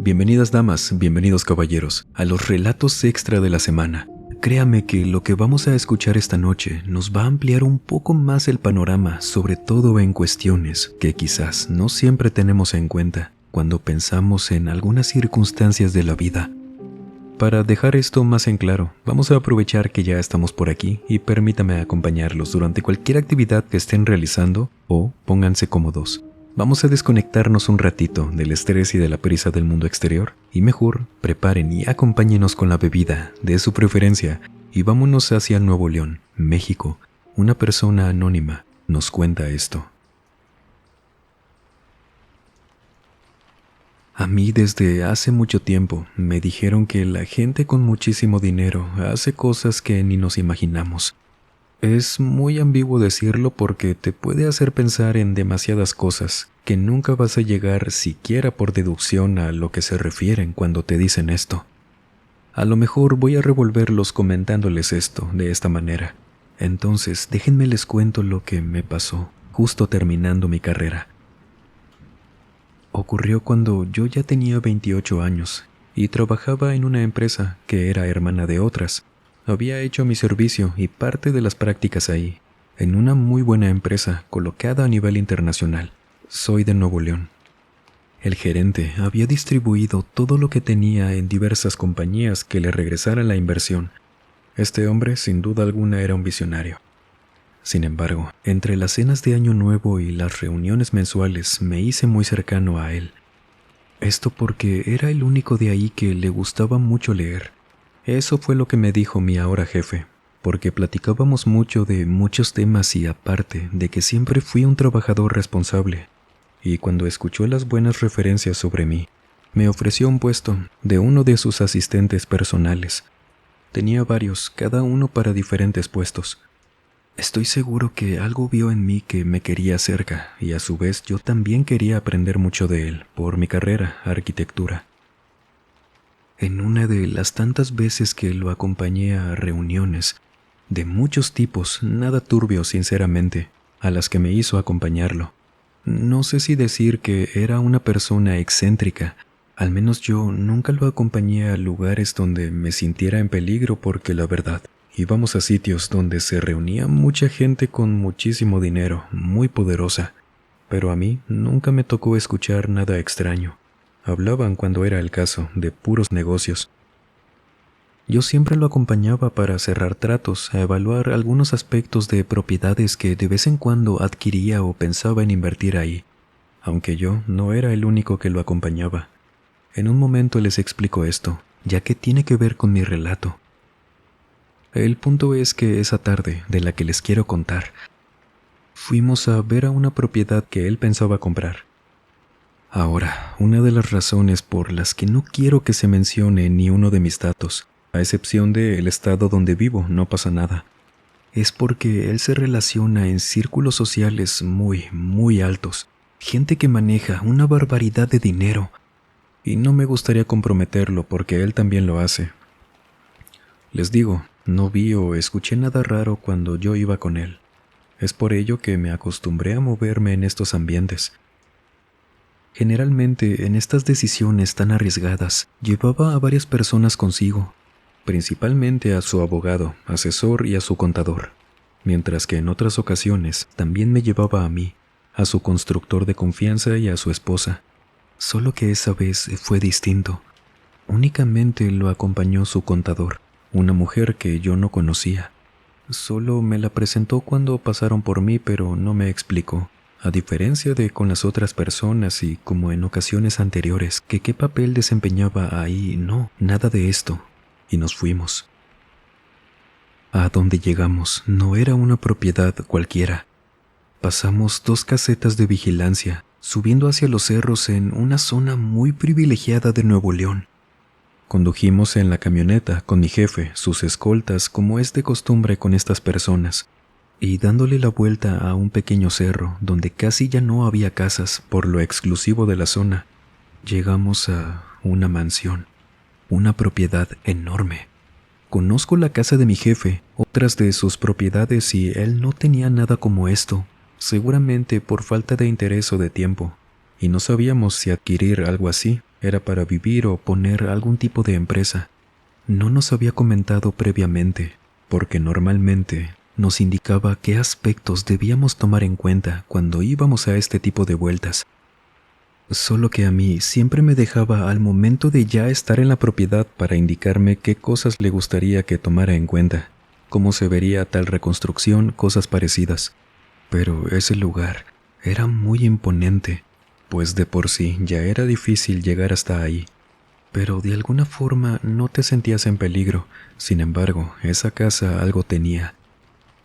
Bienvenidas damas, bienvenidos caballeros, a los relatos extra de la semana. Créame que lo que vamos a escuchar esta noche nos va a ampliar un poco más el panorama, sobre todo en cuestiones que quizás no siempre tenemos en cuenta cuando pensamos en algunas circunstancias de la vida. Para dejar esto más en claro, vamos a aprovechar que ya estamos por aquí y permítame acompañarlos durante cualquier actividad que estén realizando o pónganse cómodos. Vamos a desconectarnos un ratito del estrés y de la prisa del mundo exterior y mejor preparen y acompáñenos con la bebida de su preferencia y vámonos hacia Nuevo León, México. Una persona anónima nos cuenta esto. A mí desde hace mucho tiempo me dijeron que la gente con muchísimo dinero hace cosas que ni nos imaginamos. Es muy ambiguo decirlo porque te puede hacer pensar en demasiadas cosas que nunca vas a llegar siquiera por deducción a lo que se refieren cuando te dicen esto. A lo mejor voy a revolverlos comentándoles esto de esta manera. Entonces déjenme les cuento lo que me pasó justo terminando mi carrera. Ocurrió cuando yo ya tenía 28 años y trabajaba en una empresa que era hermana de otras. Había hecho mi servicio y parte de las prácticas ahí, en una muy buena empresa colocada a nivel internacional. Soy de Nuevo León. El gerente había distribuido todo lo que tenía en diversas compañías que le regresara la inversión. Este hombre, sin duda alguna, era un visionario. Sin embargo, entre las cenas de Año Nuevo y las reuniones mensuales me hice muy cercano a él. Esto porque era el único de ahí que le gustaba mucho leer. Eso fue lo que me dijo mi ahora jefe, porque platicábamos mucho de muchos temas y aparte de que siempre fui un trabajador responsable. Y cuando escuchó las buenas referencias sobre mí, me ofreció un puesto de uno de sus asistentes personales. Tenía varios, cada uno para diferentes puestos. Estoy seguro que algo vio en mí que me quería cerca y a su vez yo también quería aprender mucho de él por mi carrera, arquitectura. En una de las tantas veces que lo acompañé a reuniones, de muchos tipos, nada turbio sinceramente, a las que me hizo acompañarlo. No sé si decir que era una persona excéntrica, al menos yo nunca lo acompañé a lugares donde me sintiera en peligro porque la verdad, íbamos a sitios donde se reunía mucha gente con muchísimo dinero, muy poderosa, pero a mí nunca me tocó escuchar nada extraño. Hablaban cuando era el caso de puros negocios. Yo siempre lo acompañaba para cerrar tratos, a evaluar algunos aspectos de propiedades que de vez en cuando adquiría o pensaba en invertir ahí, aunque yo no era el único que lo acompañaba. En un momento les explico esto, ya que tiene que ver con mi relato. El punto es que esa tarde, de la que les quiero contar, fuimos a ver a una propiedad que él pensaba comprar. Ahora, una de las razones por las que no quiero que se mencione ni uno de mis datos, a excepción del estado donde vivo, no pasa nada, es porque él se relaciona en círculos sociales muy, muy altos, gente que maneja una barbaridad de dinero, y no me gustaría comprometerlo porque él también lo hace. Les digo, no vi o escuché nada raro cuando yo iba con él. Es por ello que me acostumbré a moverme en estos ambientes. Generalmente, en estas decisiones tan arriesgadas, llevaba a varias personas consigo, principalmente a su abogado, asesor y a su contador, mientras que en otras ocasiones también me llevaba a mí, a su constructor de confianza y a su esposa. Solo que esa vez fue distinto. Únicamente lo acompañó su contador, una mujer que yo no conocía. Solo me la presentó cuando pasaron por mí, pero no me explicó. A diferencia de con las otras personas y como en ocasiones anteriores, que qué papel desempeñaba ahí, no, nada de esto. Y nos fuimos. A donde llegamos no era una propiedad cualquiera. Pasamos 2 casetas de vigilancia, subiendo hacia los cerros en una zona muy privilegiada de Nuevo León. Condujimos en la camioneta con mi jefe, sus escoltas, como es de costumbre con estas personas, y dándole la vuelta a un pequeño cerro donde casi ya no había casas por lo exclusivo de la zona, llegamos a una mansión, una propiedad enorme. Conozco la casa de mi jefe, otras de sus propiedades y él no tenía nada como esto, seguramente por falta de interés o de tiempo, y no sabíamos si adquirir algo así, Era para vivir o poner algún tipo de empresa. No nos había comentado previamente, porque normalmente nos indicaba qué aspectos debíamos tomar en cuenta cuando íbamos a este tipo de vueltas. Solo que a mí siempre me dejaba al momento de ya estar en la propiedad para indicarme qué cosas le gustaría que tomara en cuenta, cómo se vería tal reconstrucción, cosas parecidas. Pero ese lugar era muy imponente, pues de por sí ya era difícil llegar hasta ahí. Pero de alguna forma no te sentías en peligro. Sin embargo, esa casa algo tenía.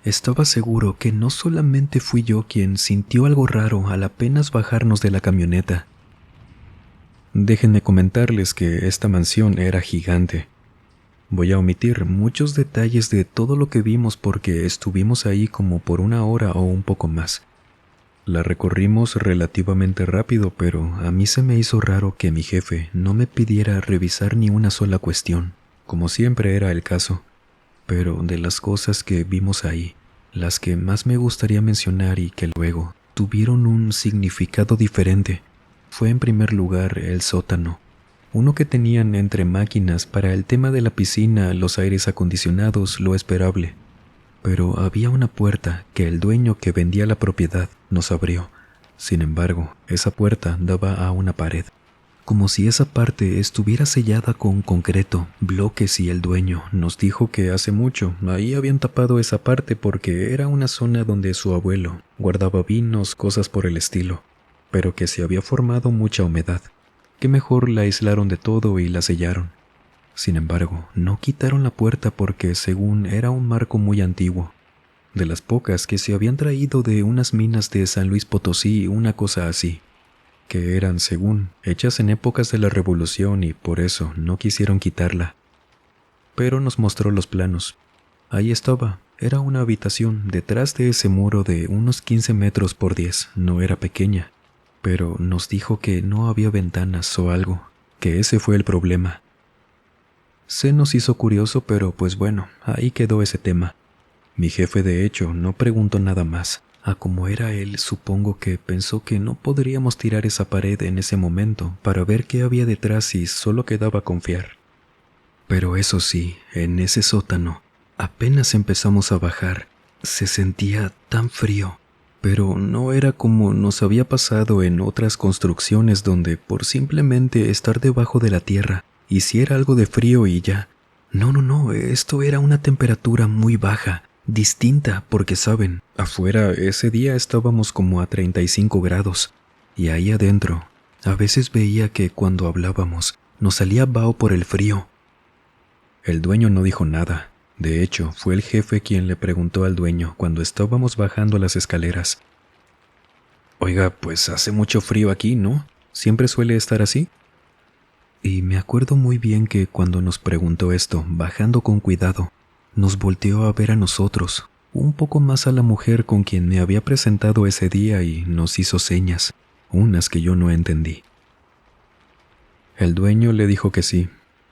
Estaba seguro que no solamente fui yo quien sintió algo raro al apenas bajarnos de la camioneta. Déjenme comentarles que esta mansión era gigante. Voy a omitir muchos detalles de todo lo que vimos porque estuvimos ahí como por 1 hora o un poco más. La recorrimos relativamente rápido, pero a mí se me hizo raro que mi jefe no me pidiera revisar ni una sola cuestión, como siempre era el caso. Pero de las cosas que vimos ahí, las que más me gustaría mencionar y que luego tuvieron un significado diferente, fue en primer lugar el sótano. Uno que tenían entre máquinas para el tema de la piscina, los aires acondicionados, lo esperable. Pero había una puerta que el dueño que vendía la propiedad nos abrió. Sin embargo, esa puerta daba a una pared, como si esa parte estuviera sellada con concreto, bloques, y el dueño nos dijo que hace mucho ahí habían tapado esa parte porque era una zona donde su abuelo guardaba vinos, cosas por el estilo, pero que se había formado mucha humedad, que mejor la aislaron de todo y la sellaron. Sin embargo, no quitaron la puerta porque según era un marco muy antiguo, de las pocas que se habían traído de unas minas de San Luis Potosí, una cosa así, que eran, según, hechas en épocas de la Revolución y por eso no quisieron quitarla. Pero nos mostró los planos. Ahí estaba, era una habitación detrás de ese muro de unos 15 metros por 10, no era pequeña, pero nos dijo que no había ventanas o algo, que ese fue el problema. Se nos hizo curioso, pero pues bueno, ahí quedó ese tema. Mi jefe de hecho no preguntó nada más. A como era él, supongo que pensó que no podríamos tirar esa pared en ese momento para ver qué había detrás y solo quedaba confiar. Pero eso sí, en ese sótano, apenas empezamos a bajar, se sentía tan frío, pero no era como nos había pasado en otras construcciones donde por simplemente estar debajo de la tierra hiciera algo de frío y ya. No, esto era una temperatura muy baja, distinta porque saben, afuera ese día estábamos como a 35 grados y ahí adentro a veces veía que cuando hablábamos nos salía vaho por el frío. El dueño no dijo nada. De hecho, fue el jefe quien le preguntó al dueño cuando estábamos bajando las escaleras. Oiga, pues hace mucho frío aquí, ¿no? ¿Siempre suele estar así? Y me acuerdo muy bien que cuando nos preguntó esto, bajando con cuidado, nos volteó a ver a nosotros, un poco más a la mujer con quien me había presentado ese día y nos hizo señas, unas que yo no entendí. El dueño le dijo que sí,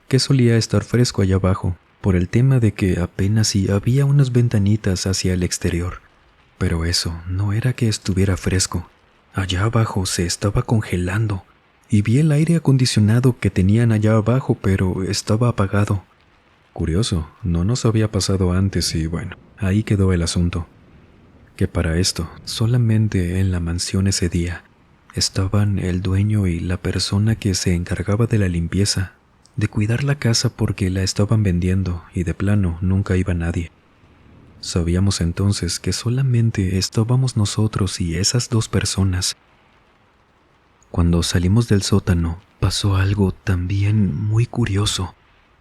que solía estar fresco allá abajo, por el tema de que apenas sí había unas ventanitas hacia el exterior. Pero eso no era que estuviera fresco. Allá abajo se estaba congelando, y vi el aire acondicionado que tenían allá abajo, pero estaba apagado. Curioso, no nos había pasado antes y bueno, ahí quedó el asunto. Que para esto, solamente en la mansión ese día, estaban el dueño y la persona que se encargaba de la limpieza, de cuidar la casa porque la estaban vendiendo y de plano nunca iba nadie. Sabíamos entonces que solamente estábamos nosotros y esas dos personas. Cuando salimos del sótano, pasó algo también muy curioso.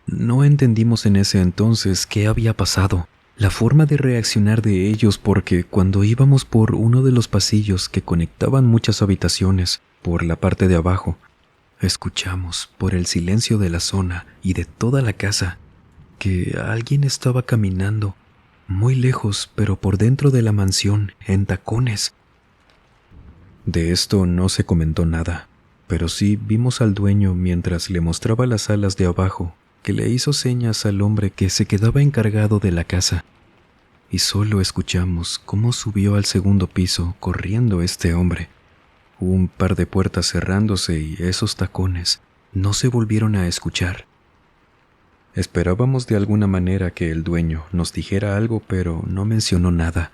No entendimos en ese entonces qué había pasado, la forma de reaccionar de ellos, porque cuando íbamos por uno de los pasillos que conectaban muchas habitaciones, por la parte de abajo, escuchamos, por el silencio de la zona y de toda la casa, que alguien estaba caminando, muy lejos, pero por dentro de la mansión, en tacones. De esto no se comentó nada, pero sí vimos al dueño mientras le mostraba las salas de abajo, que le hizo señas al hombre que se quedaba encargado de la casa. Y solo escuchamos cómo subió al segundo piso corriendo este hombre. Un par de puertas cerrándose y esos tacones no se volvieron a escuchar. Esperábamos de alguna manera que el dueño nos dijera algo, pero no mencionó nada.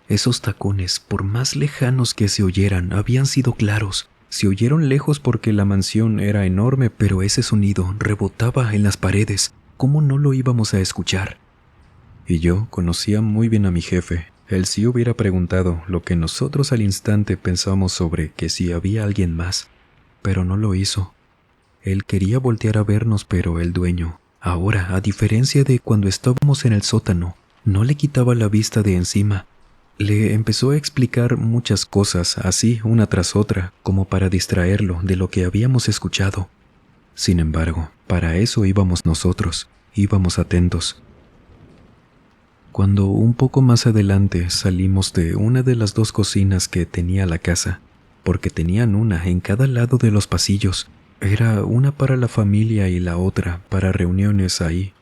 Esos tacones, por más lejanos que se oyeran, habían sido claros. Se oyeron lejos porque la mansión era enorme, pero ese sonido rebotaba en las paredes. ¿Cómo no lo íbamos a escuchar? Y yo conocía muy bien a mi jefe. Él sí hubiera preguntado lo que nosotros al instante pensamos sobre que si había alguien más, pero no lo hizo. Él quería voltear a vernos, pero el dueño, ahora, a diferencia de cuando estábamos en el sótano, no le quitaba la vista de encima. Le empezó a explicar muchas cosas, así una tras otra, como para distraerlo de lo que habíamos escuchado. Sin embargo, para eso íbamos nosotros, íbamos atentos. Cuando un poco más adelante salimos de una de las dos cocinas que tenía la casa, porque tenían una en cada lado de los pasillos, era una para la familia y la otra para reuniones ahí.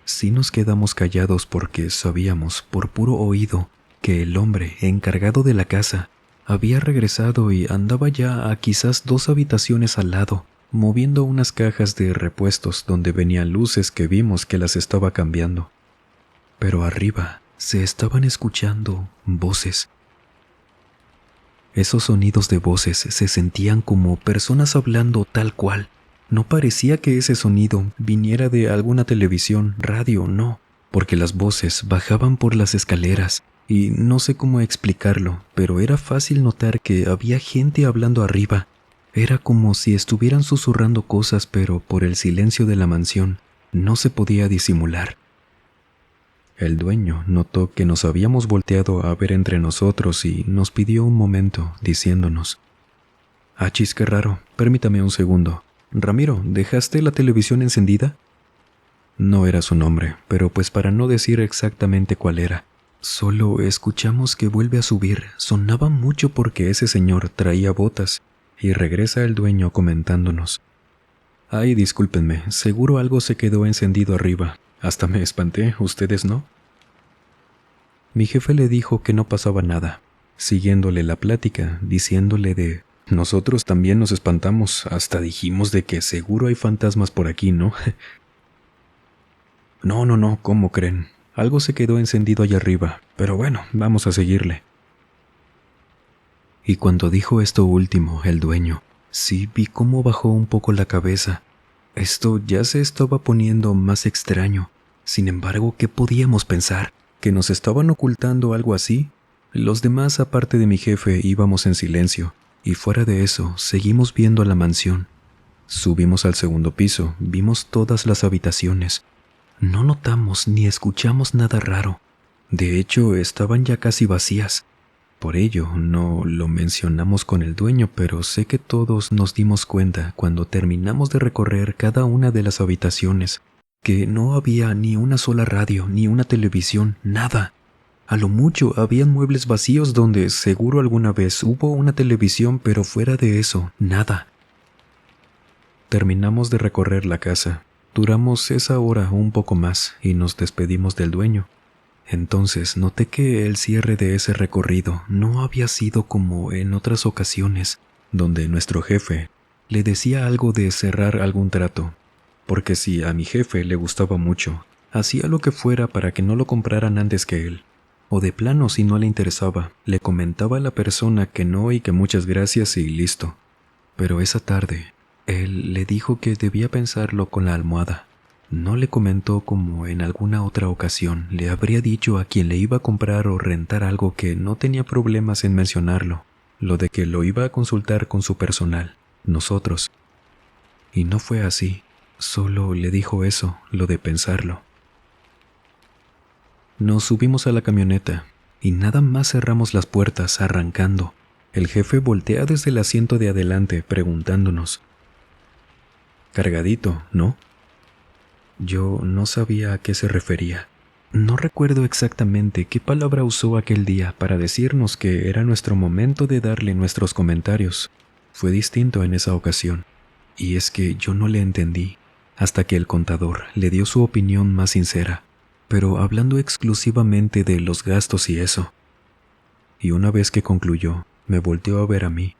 Sí nos quedamos callados porque sabíamos, por puro oído, que el hombre encargado de la casa había regresado y andaba ya a quizás 2 habitaciones al lado, moviendo unas cajas de repuestos donde venían luces que vimos que las estaba cambiando. Pero arriba se estaban escuchando voces. Esos sonidos de voces se sentían como personas hablando tal cual. No parecía que ese sonido viniera de alguna televisión, radio, no, porque las voces bajaban por las escaleras y no sé cómo explicarlo, pero era fácil notar que había gente hablando arriba. Era como si estuvieran susurrando cosas, pero por el silencio de la mansión no se podía disimular. El dueño notó que nos habíamos volteado a ver entre nosotros y nos pidió un momento, diciéndonos: «Achis, qué raro, permítame un segundo. Ramiro, ¿dejaste la televisión encendida?» No era su nombre, pero pues para no decir exactamente cuál era, solo escuchamos que vuelve a subir. Sonaba mucho porque ese señor traía botas, y regresa el dueño comentándonos: «Ay, discúlpenme, seguro algo se quedó encendido arriba. Hasta me espanté, ¿ustedes no?» Mi jefe le dijo que no pasaba nada, siguiéndole la plática, diciéndole de: «Nosotros también nos espantamos, hasta dijimos de que seguro hay fantasmas por aquí, ¿no?» No, ¿cómo creen? Algo se quedó encendido allá arriba, pero bueno, vamos a seguirle. Y cuando dijo esto último, el dueño, sí vi cómo bajó un poco la cabeza. Esto ya se estaba poniendo más extraño. Sin embargo, ¿qué podíamos pensar? ¿Que nos estaban ocultando algo así? Los demás, aparte de mi jefe, íbamos en silencio, y fuera de eso, seguimos viendo la mansión. Subimos al segundo piso, vimos todas las habitaciones. No notamos ni escuchamos nada raro. De hecho, estaban ya casi vacías. Por ello, no lo mencionamos con el dueño, pero sé que todos nos dimos cuenta cuando terminamos de recorrer cada una de las habitaciones, que no había ni una sola radio, ni una televisión, nada. A lo mucho habían muebles vacíos donde seguro alguna vez hubo una televisión, pero fuera de eso, nada. Terminamos de recorrer la casa. Duramos esa hora un poco más y nos despedimos del dueño. Entonces noté que el cierre de ese recorrido no había sido como en otras ocasiones, donde nuestro jefe le decía algo de cerrar algún trato, porque si a mi jefe le gustaba mucho, hacía lo que fuera para que no lo compraran antes que él, o de plano si no le interesaba, le comentaba a la persona que no y que muchas gracias y listo. Pero esa tarde, él le dijo que debía pensarlo con la almohada. No le comentó como en alguna otra ocasión le habría dicho a quien le iba a comprar o rentar algo que no tenía problemas en mencionarlo, lo de que lo iba a consultar con su personal, nosotros. Y no fue así, solo le dijo eso, lo de pensarlo. Nos subimos a la camioneta y nada más cerramos las puertas arrancando. El jefe voltea desde el asiento de adelante preguntándonos: «Cargadito, ¿no?» Yo no sabía a qué se refería. No recuerdo exactamente qué palabra usó aquel día para decirnos que era nuestro momento de darle nuestros comentarios. Fue distinto en esa ocasión, y es que yo no le entendí, hasta que el contador le dio su opinión más sincera, pero hablando exclusivamente de los gastos y eso. Y una vez que concluyó, me volteó a ver a mí.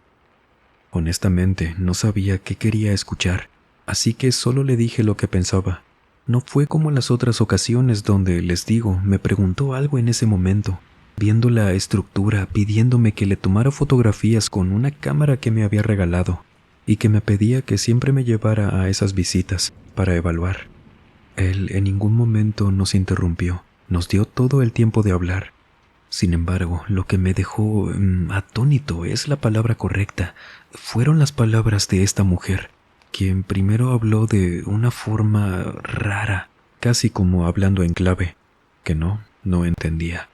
Honestamente, no sabía qué quería escuchar, así que solo le dije lo que pensaba. No fue como en las otras ocasiones donde, les digo, me preguntó algo en ese momento, viendo la estructura, pidiéndome que le tomara fotografías con una cámara que me había regalado y que me pedía que siempre me llevara a esas visitas para evaluar. Él en ningún momento nos interrumpió, nos dio todo el tiempo de hablar. Sin embargo, lo que me dejó atónito es la palabra correcta. Fueron las palabras de esta mujer, quien primero habló de una forma rara, casi como hablando en clave, que no entendía.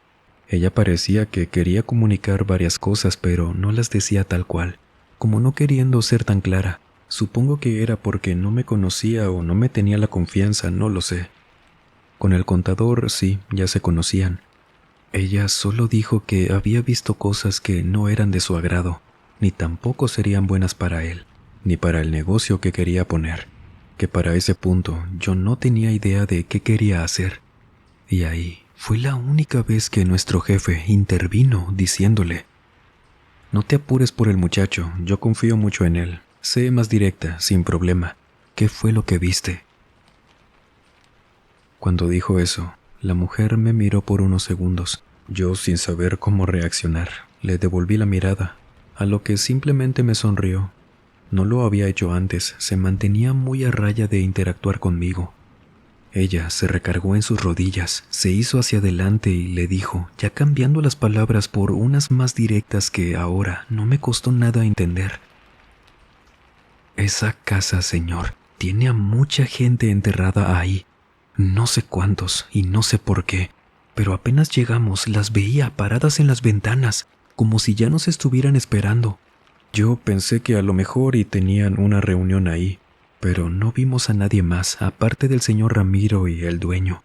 Ella parecía que quería comunicar varias cosas, pero no las decía tal cual, como no queriendo ser tan clara. Supongo que era porque no me conocía o no me tenía la confianza, no lo sé. Con el contador sí, ya se conocían. Ella solo dijo que había visto cosas que no eran de su agrado, ni tampoco serían buenas para él, ni para el negocio que quería poner, que para ese punto yo no tenía idea de qué quería hacer. Y ahí fue la única vez que nuestro jefe intervino diciéndole: «No te apures por el muchacho, yo confío mucho en él. Sé más directa, sin problema. ¿Qué fue lo que viste?». Cuando dijo eso, la mujer me miró por unos segundos. Yo, sin saber cómo reaccionar, le devolví la mirada, a lo que simplemente me sonrió. No lo había hecho antes, se mantenía muy a raya de interactuar conmigo. Ella se recargó en sus rodillas, se hizo hacia adelante y le dijo, ya cambiando las palabras por unas más directas que ahora no me costó nada entender: «Esa casa, señor, tiene a mucha gente enterrada ahí. No sé cuántos y no sé por qué, pero apenas llegamos las veía paradas en las ventanas, como si ya nos estuvieran esperando. Yo pensé que a lo mejor y tenían una reunión ahí, pero no vimos a nadie más aparte del señor Ramiro y el dueño».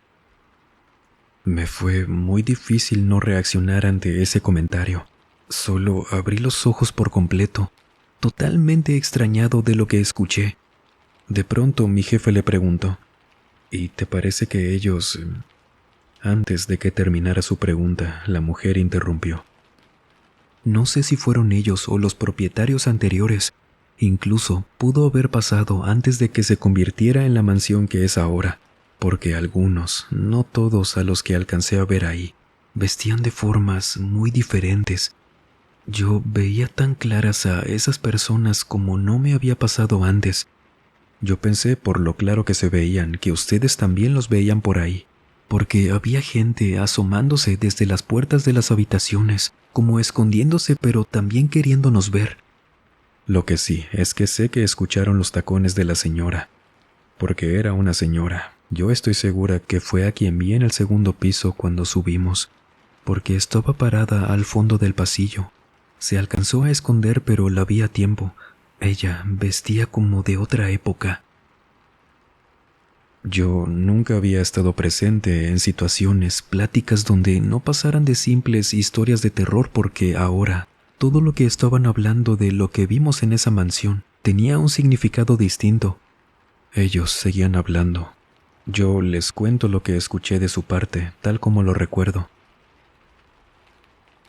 Me fue muy difícil no reaccionar ante ese comentario. Solo abrí los ojos por completo, totalmente extrañado de lo que escuché. De pronto mi jefe le preguntó: «¿Y te parece que ellos...?» Antes de que terminara su pregunta, la mujer interrumpió: «No sé si fueron ellos o los propietarios anteriores. Incluso pudo haber pasado antes de que se convirtiera en la mansión que es ahora, porque algunos, no todos a los que alcancé a ver ahí, vestían de formas muy diferentes. Yo veía tan claras a esas personas como no me había pasado antes. Yo pensé, por lo claro que se veían, que ustedes también los veían por ahí, porque había gente asomándose desde las puertas de las habitaciones, como escondiéndose pero también queriéndonos ver. Lo que sí es que sé que escucharon los tacones de la señora, porque era una señora. Yo estoy segura que fue a quien vi en el segundo piso cuando subimos, porque estaba parada al fondo del pasillo. Se alcanzó a esconder, pero la vi a tiempo. Ella vestía como de otra época». Yo nunca había estado presente en situaciones, pláticas donde no pasaran de simples historias de terror, porque ahora todo lo que estaban hablando de lo que vimos en esa mansión tenía un significado distinto. Ellos seguían hablando. Yo les cuento lo que escuché de su parte, tal como lo recuerdo.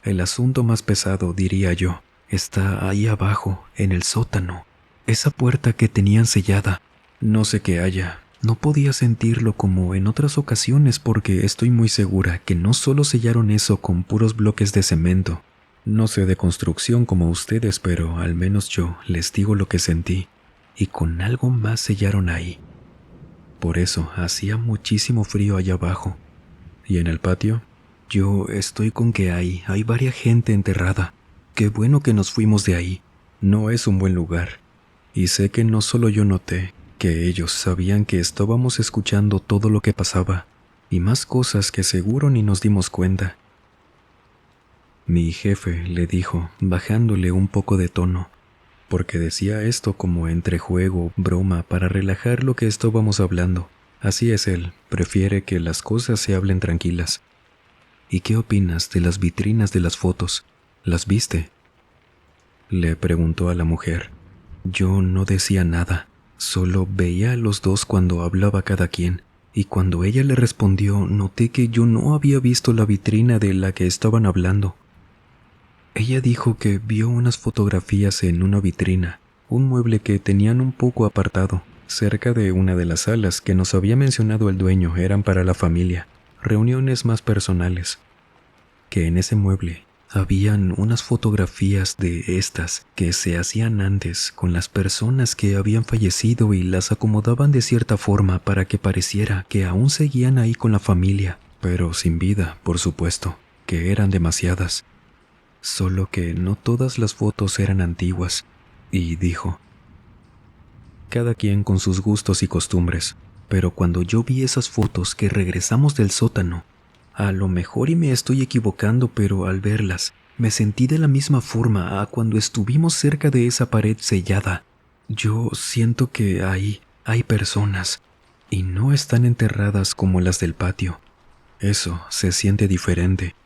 El asunto más pesado, diría yo, está ahí abajo, en el sótano. Esa puerta que tenían sellada. No sé qué haya. No podía sentirlo como en otras ocasiones, porque estoy muy segura que no solo sellaron eso con puros bloques de cemento. No sé de construcción como ustedes, pero al menos yo les digo lo que sentí. Y con algo más sellaron ahí. Por eso hacía muchísimo frío allá abajo. ¿Y en el patio? Yo estoy con que hay varias gente enterrada. Qué bueno que nos fuimos de ahí. No es un buen lugar. Y sé que no solo yo noté, que ellos sabían que estábamos escuchando todo lo que pasaba, y más cosas que seguro ni nos dimos cuenta. Mi jefe le dijo, bajándole un poco de tono, porque decía esto como entre juego, broma, para relajar lo que estábamos hablando. Así es él, prefiere que las cosas se hablen tranquilas. «¿Y qué opinas de las vitrinas de las fotos? ¿Las viste?», le preguntó a la mujer. Yo no decía nada, solo veía a los dos cuando hablaba cada quien, y cuando ella le respondió noté que yo no había visto la vitrina de la que estaban hablando. Ella dijo que vio unas fotografías en una vitrina, un mueble que tenían un poco apartado, cerca de una de las salas que nos había mencionado el dueño eran para la familia, reuniones más personales. Que en ese mueble habían unas fotografías de estas que se hacían antes con las personas que habían fallecido y las acomodaban de cierta forma para que pareciera que aún seguían ahí con la familia, pero sin vida, por supuesto, que eran demasiadas. Solo que no todas las fotos eran antiguas, y dijo, cada quien con sus gustos y costumbres, pero cuando yo vi esas fotos que regresamos del sótano, a lo mejor y me estoy equivocando, pero al verlas, me sentí de la misma forma a cuando estuvimos cerca de esa pared sellada. Yo siento que ahí hay personas, y no están enterradas como las del patio. Eso se siente diferente.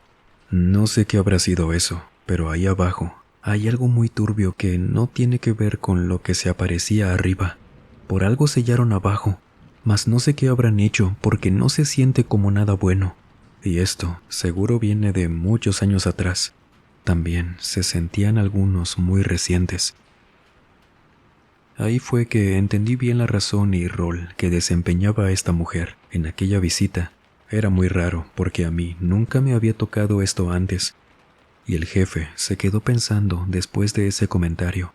No sé qué habrá sido eso, pero ahí abajo hay algo muy turbio que no tiene que ver con lo que se aparecía arriba. Por algo sellaron abajo, mas no sé qué habrán hecho porque no se siente como nada bueno. Y esto seguro viene de muchos años atrás. También se sentían algunos muy recientes. Ahí fue que entendí bien la razón y rol que desempeñaba esta mujer en aquella visita. Era muy raro porque a mí nunca me había tocado esto antes. Y el jefe se quedó pensando después de ese comentario.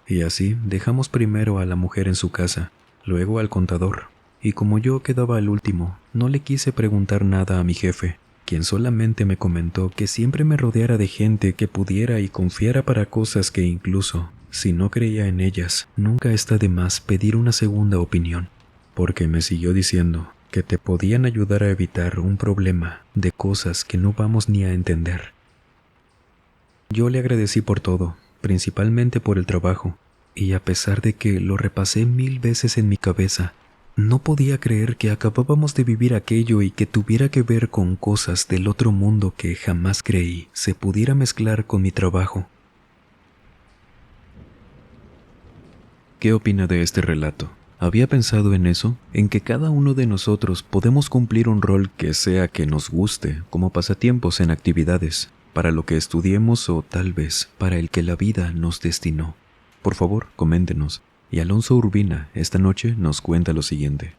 Y así dejamos primero a la mujer en su casa, luego al contador. Y como yo quedaba al último, no le quise preguntar nada a mi jefe, quien solamente me comentó que siempre me rodeara de gente que pudiera y confiara para cosas que incluso, si no creía en ellas, nunca está de más pedir una segunda opinión. Porque me siguió diciendo que te podían ayudar a evitar un problema de cosas que no vamos ni a entender. Yo le agradecí por todo, principalmente por el trabajo, y a pesar de que lo repasé 1000 veces en mi cabeza, no podía creer que acabábamos de vivir aquello y que tuviera que ver con cosas del otro mundo que jamás creí se pudiera mezclar con mi trabajo. ¿Qué opina de este relato? ¿Había pensado en eso? En que cada uno de nosotros podemos cumplir un rol que sea que nos guste, como pasatiempos en actividades, para lo que estudiemos o tal vez para el que la vida nos destinó. Por favor, coméntenos. Y Alonso Urbina esta noche nos cuenta lo siguiente.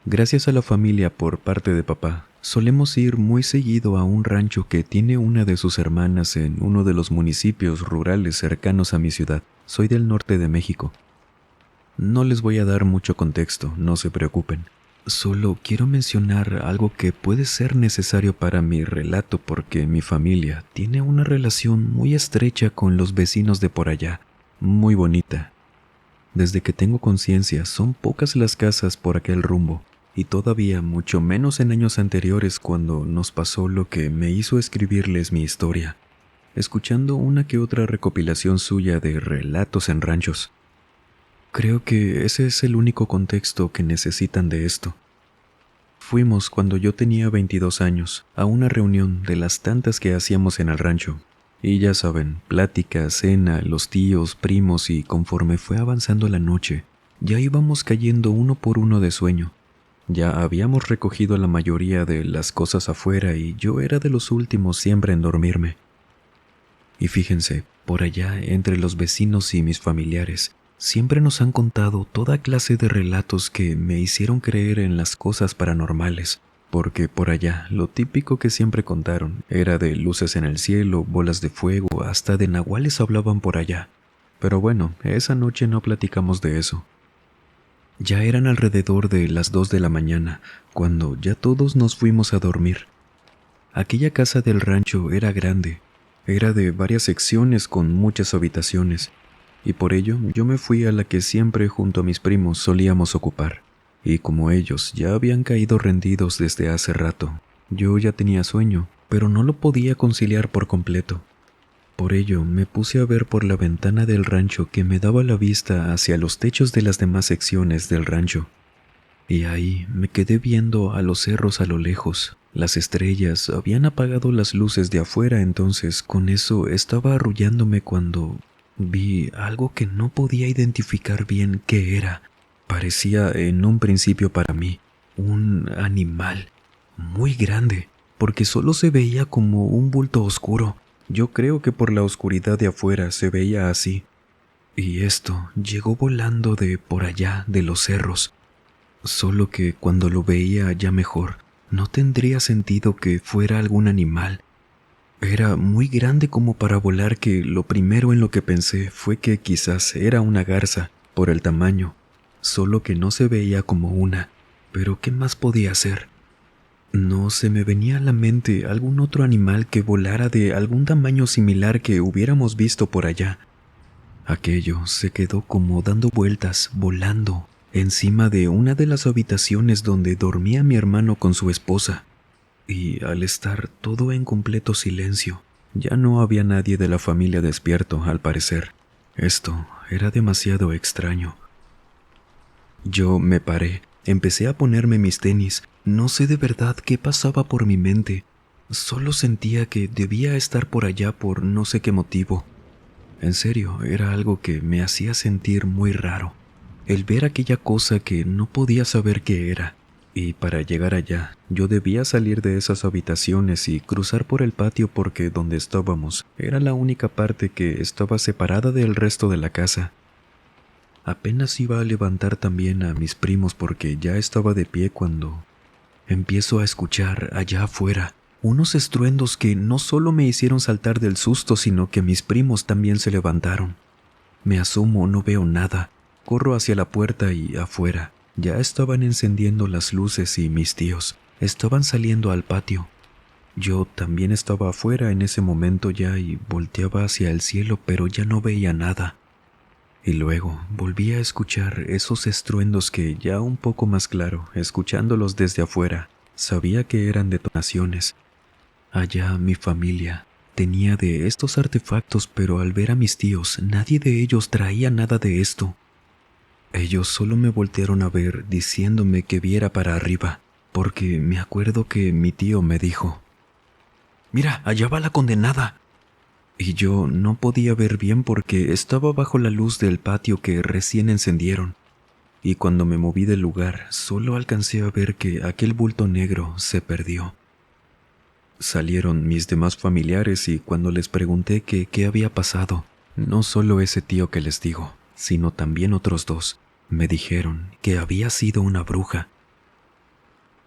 Gracias a la familia por parte de papá, solemos ir muy seguido a un rancho que tiene una de sus hermanas en uno de los municipios rurales cercanos a mi ciudad. Soy del norte de México. No les voy a dar mucho contexto, no se preocupen. Solo quiero mencionar algo que puede ser necesario para mi relato porque mi familia tiene una relación muy estrecha con los vecinos de por allá, muy bonita. Desde que tengo conciencia, son pocas las casas por aquel rumbo, y todavía mucho menos en años anteriores cuando nos pasó lo que me hizo escribirles mi historia, escuchando una que otra recopilación suya de relatos en ranchos. Creo que ese es el único contexto que necesitan de esto. Fuimos cuando yo tenía 22 años a una reunión de las tantas que hacíamos en el rancho. Y ya saben, plática, cena, los tíos, primos y conforme fue avanzando la noche, ya íbamos cayendo uno por uno de sueño. Ya habíamos recogido la mayoría de las cosas afuera y yo era de los últimos siempre en dormirme. Y fíjense, por allá entre los vecinos y mis familiares, siempre nos han contado toda clase de relatos que me hicieron creer en las cosas paranormales, porque por allá lo típico que siempre contaron era de luces en el cielo, bolas de fuego, hasta de nahuales hablaban por allá. Pero bueno, esa noche no platicamos de eso. Ya eran alrededor de las 2 de la mañana, cuando ya todos nos fuimos a dormir. Aquella casa del rancho era grande, era de varias secciones con muchas habitaciones, y por ello yo me fui a la que siempre junto a mis primos solíamos ocupar. Y como ellos ya habían caído rendidos desde hace rato, yo ya tenía sueño, pero no lo podía conciliar por completo. Por ello me puse a ver por la ventana del rancho que me daba la vista hacia los techos de las demás secciones del rancho. Y ahí me quedé viendo a los cerros a lo lejos. Las estrellas habían apagado las luces de afuera, entonces con eso estaba arrullándome cuando vi algo que no podía identificar bien qué era. Parecía en un principio para mí un animal muy grande, porque solo se veía como un bulto oscuro. Yo creo que por la oscuridad de afuera se veía así. Y esto llegó volando de por allá de los cerros. Solo que cuando lo veía ya mejor, no tendría sentido que fuera algún animal. Era muy grande como para volar, que lo primero en lo que pensé fue que quizás era una garza por el tamaño, solo que no se veía como una. Pero ¿qué más podía ser? No se me venía a la mente algún otro animal que volara de algún tamaño similar que hubiéramos visto por allá. Aquello se quedó como dando vueltas, volando, encima de una de las habitaciones donde dormía mi hermano con su esposa. Y al estar todo en completo silencio, ya no había nadie de la familia despierto, al parecer. Esto era demasiado extraño. Yo me paré, empecé a ponerme mis tenis. No sé de verdad qué pasaba por mi mente. Solo sentía que debía estar por allá por no sé qué motivo. En serio, era algo que me hacía sentir muy raro. El ver aquella cosa que no podía saber qué era. Y para llegar allá, yo debía salir de esas habitaciones y cruzar por el patio, porque donde estábamos era la única parte que estaba separada del resto de la casa. Apenas iba a levantar también a mis primos porque ya estaba de pie cuando empiezo a escuchar allá afuera unos estruendos que no solo me hicieron saltar del susto, sino que mis primos también se levantaron. Me asomo, no veo nada. Corro hacia la puerta y afuera ya estaban encendiendo las luces y mis tíos estaban saliendo al patio. Yo también estaba afuera en ese momento ya y volteaba hacia el cielo, pero ya no veía nada. Y luego volví a escuchar esos estruendos que ya un poco más claro, escuchándolos desde afuera, sabía que eran detonaciones. Allá mi familia tenía de estos artefactos, pero al ver a mis tíos, nadie de ellos traía nada de esto. Ellos solo me voltearon a ver diciéndome que viera para arriba, porque me acuerdo que mi tío me dijo: «Mira, allá va la condenada». Y yo no podía ver bien porque estaba bajo la luz del patio que recién encendieron. Y cuando me moví del lugar, solo alcancé a ver que aquel bulto negro se perdió. Salieron mis demás familiares y cuando les pregunté que qué había pasado, no solo ese tío que les digo, sino también otros dos, me dijeron que había sido una bruja.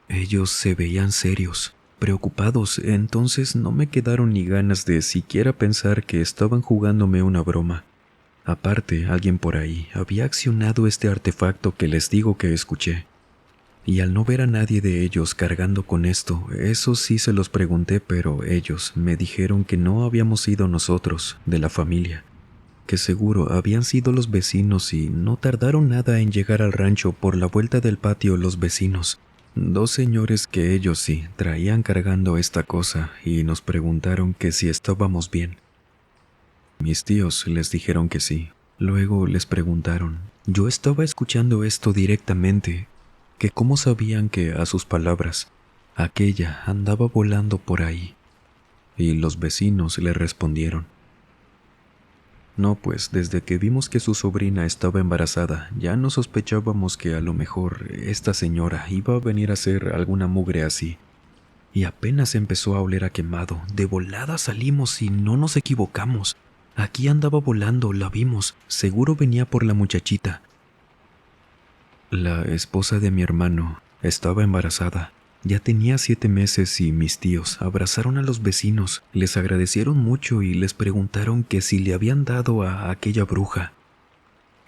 Ellos se veían serios, preocupados, entonces no me quedaron ni ganas de siquiera pensar que estaban jugándome una broma. Aparte, alguien por ahí había accionado este artefacto que les digo que escuché. Y al no ver a nadie de ellos cargando con esto, eso sí se los pregunté, pero ellos me dijeron que no habíamos sido nosotros, de la familia, que seguro habían sido los vecinos, y no tardaron nada en llegar al rancho. Por la vuelta del patio los vecinos, dos señores que ellos sí traían cargando esta cosa, y nos preguntaron que si estábamos bien. Mis tíos les dijeron que sí. Luego les preguntaron, yo estaba escuchando esto directamente, que cómo sabían que a sus palabras aquella andaba volando por ahí. Y los vecinos le respondieron: no, pues desde que vimos que su sobrina estaba embarazada, ya no sospechábamos que a lo mejor esta señora iba a venir a hacer alguna mugre así. Y apenas empezó a oler a quemado, de volada salimos y no nos equivocamos. Aquí andaba volando, la vimos, seguro venía por la muchachita. La esposa de mi hermano estaba embarazada. Ya tenía 7 meses y mis tíos abrazaron a los vecinos, les agradecieron mucho y les preguntaron que si le habían dado a aquella bruja.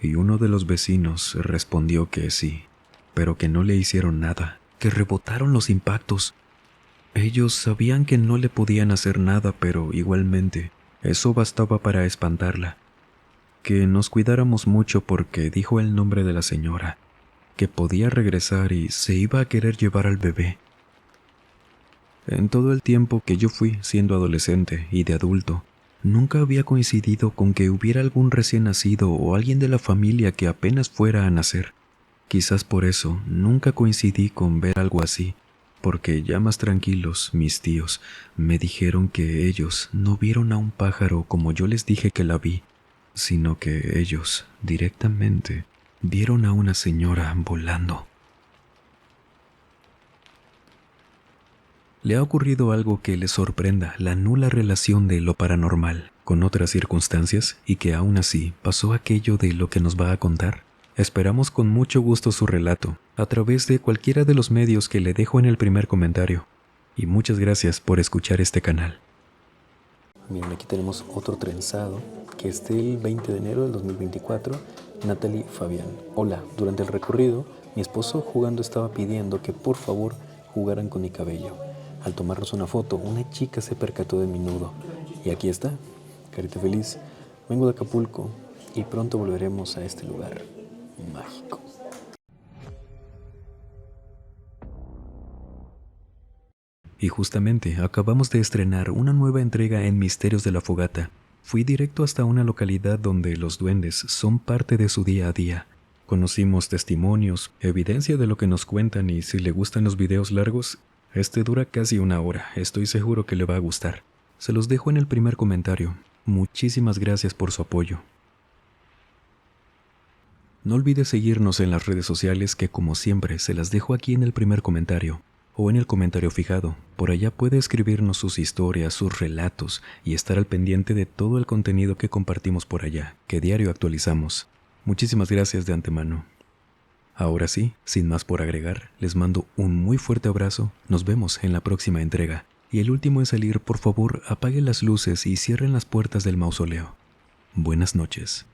Y uno de los vecinos respondió que sí, pero que no le hicieron nada, que rebotaron los impactos. Ellos sabían que no le podían hacer nada, pero igualmente eso bastaba para espantarla. Que nos cuidáramos mucho porque dijo el nombre de la señora, que podía regresar y se iba a querer llevar al bebé. En todo el tiempo que yo fui siendo adolescente y de adulto, nunca había coincidido con que hubiera algún recién nacido o alguien de la familia que apenas fuera a nacer. Quizás por eso nunca coincidí con ver algo así, porque ya más tranquilos mis tíos me dijeron que ellos no vieron a un pájaro como yo les dije que la vi, sino que ellos directamente vieron a una señora volando. le ha ocurrido algo que le sorprenda la nula relación de lo paranormal con otras circunstancias y que aún así pasó aquello de lo que nos va a contar. Esperamos con mucho gusto su relato a través de cualquiera de los medios que le dejo en el primer comentario. Y muchas gracias por escuchar este canal. Miren, aquí tenemos otro trenzado que es del 20 de enero del 2024, Natalie Fabián. Hola, durante el recorrido, mi esposo jugando estaba pidiendo que por favor jugaran con mi cabello. Al tomarnos una foto, una chica se percató de mi nudo. Y aquí está, carita feliz. Vengo de Acapulco y pronto volveremos a este lugar mágico. Y justamente acabamos de estrenar una nueva entrega en Misterios de la Fogata. Fui directo hasta una localidad donde los duendes son parte de su día a día. Conocimos testimonios, evidencia de lo que nos cuentan y si le gustan los videos largos, este dura casi una hora, estoy seguro que le va a gustar. Se los dejo en el primer comentario. Muchísimas gracias por su apoyo. No olvide seguirnos en las redes sociales que como siempre se las dejo aquí en el primer comentario o en el comentario fijado. Por allá puede escribirnos sus historias, sus relatos y estar al pendiente de todo el contenido que compartimos por allá, que diario actualizamos. Muchísimas gracias de antemano. Ahora sí, sin más por agregar, les mando un muy fuerte abrazo, nos vemos en la próxima entrega. Y el último en salir, por favor, apaguen las luces y cierren las puertas del mausoleo. Buenas noches.